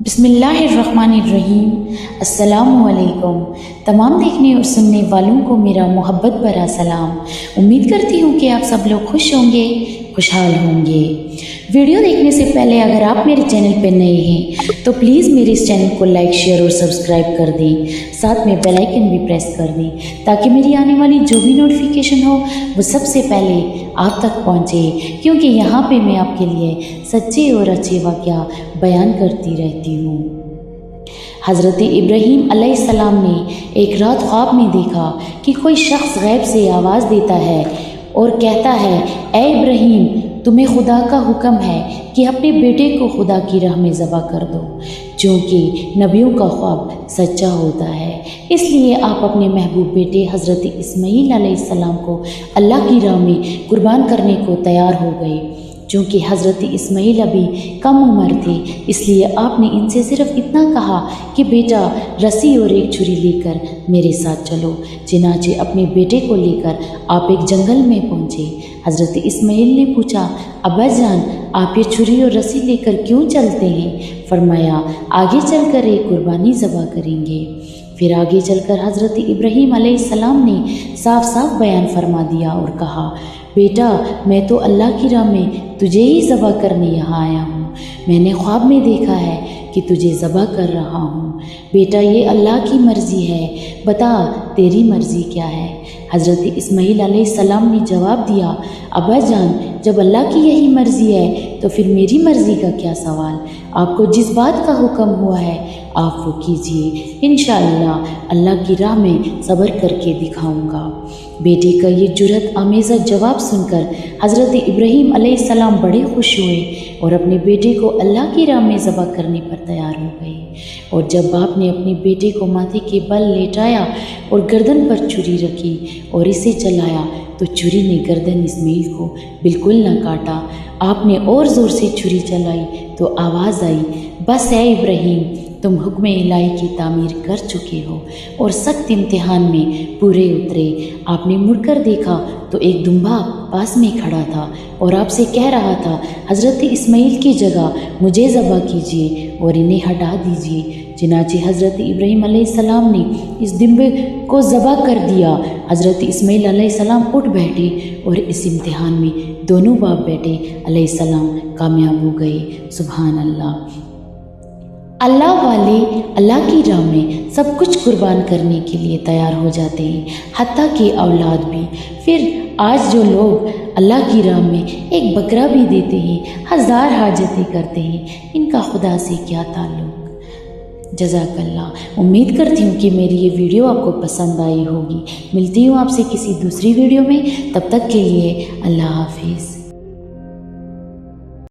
بسم اللہ الرحمن الرحیم۔ السلام علیکم تمام دیکھنے اور سننے والوں کو میرا محبت بھرا سلام۔ امید کرتی ہوں کہ آپ سب لوگ خوش ہوں گے، خوشحال ہوں گے۔ ویڈیو دیکھنے سے پہلے اگر آپ میرے چینل پہ نئے ہیں تو پلیز میرے اس چینل کو لائک، شیئر اور سبسکرائب کر دیں، ساتھ میں بیل آئیکن بھی پریس کر دیں تاکہ میری آنے والی جو بھی نوٹیفیکیشن ہو وہ سب سے پہلے آپ تک پہنچے، کیونکہ یہاں پہ میں آپ کے لیے سچے اور اچھے واقعہ بیان کرتی رہتی ہوں۔ حضرت ابراہیم علیہ السلام نے ایک رات خواب میں دیکھا کہ کوئی شخص غیب سے آواز دیتا ہے اور کہتا ہے، اے ابراہیم، تمہیں خدا کا حکم ہے کہ اپنے بیٹے کو خدا کی راہ میں ذبح کر دو، چونکہ نبیوں کا خواب سچا ہوتا ہے۔ اس لیے آپ اپنے محبوب بیٹے حضرت اسماعیل علیہ السلام کو اللہ کی راہ میں قربان کرنے کو تیار ہو گئے۔ چونکہ حضرت اسماعیل ابھی کم عمر تھے، اس لیے آپ نے ان سے صرف اتنا کہا کہ بیٹا، رسی اور ایک چھری لے کر میرے ساتھ چلو۔ چنانچہ اپنے بیٹے کو لے کر آپ ایک جنگل میں پہنچے۔ حضرت اسماعیل نے پوچھا، ابا جان، آپ یہ چھری اور رسی لے کر کیوں چلتے ہیں؟ فرمایا، آگے چل کر ایک قربانی ذبح کریں گے۔ پھر آگے چل کر حضرت ابراہیم علیہ السلام نے صاف صاف بیان فرما دیا اور کہا، بیٹا، میں تو اللہ کی راہ میں تجھے ہی ذبح کرنے یہاں آیا ہوں۔ میں نے خواب میں دیکھا ہے کہ تجھے ذبح کر رہا ہوں۔ بیٹا، یہ اللہ کی مرضی ہے، بتا تیری مرضی کیا ہے؟ حضرت اسماعیل علیہ السلام نے جواب دیا، ابا جان، جب اللہ کی یہی مرضی ہے تو پھر میری مرضی کا کیا سوال؟ آپ کو جس بات کا حکم ہوا ہے آپ وہ کیجیے، انشاءاللہ اللہ کی راہ میں صبر کر کے دکھاؤں گا۔ بیٹے کا یہ جرأت آمیزہ جواب سن کر حضرت ابراہیم علیہ السلام بڑے خوش ہوئے اور اپنے بیٹے کو اللہ کی راہ میں ذبح کرنے پر تیار ہو گئے۔ اور جب باپ نے اپنے بیٹے کو ماتھے کے بل لیٹایا اور گردن پر چھری رکھی اور اسے چلایا تو چھری نے گردن اسماعیل کو بالکل نہ کاٹا۔ آپ نے اور زور سے چھری چلائی تو آواز آئی، بس اے ابراہیم، تم حکم الہی کی تعمیر کر چکے ہو اور سخت امتحان میں پورے اترے۔ آپ نے مڑ کر دیکھا تو ایک دمبا پاس میں کھڑا تھا اور آپ سے کہہ رہا تھا، حضرت اسماعیل کی جگہ مجھے ذبح کیجیے اور انہیں ہٹا دیجیے۔ چنانچہ حضرت ابراہیم علیہ السلام نے اس دمبے کو ذبح کر دیا۔ حضرت اسماعیل علیہ السلام اٹھ بیٹھے اور اس امتحان میں دونوں باپ بیٹے علیہ السلام کامیاب ہو گئے۔ سبحان اللہ۔ اللہ والے اللہ کی راہ میں سب کچھ قربان کرنے کے لیے تیار ہو جاتے ہیں، حتیٰ کہ اولاد بھی۔ پھر آج جو لوگ اللہ کی راہ میں ایک بکرا بھی دیتے ہیں، ہزار حاجتیں کرتے ہیں، ان کا خدا سے کیا تعلق؟ جزاک اللہ۔ امید کرتی ہوں کہ میری یہ ویڈیو آپ کو پسند آئی ہوگی۔ ملتی ہوں آپ سے کسی دوسری ویڈیو میں، تب تک کے لیے اللہ حافظ۔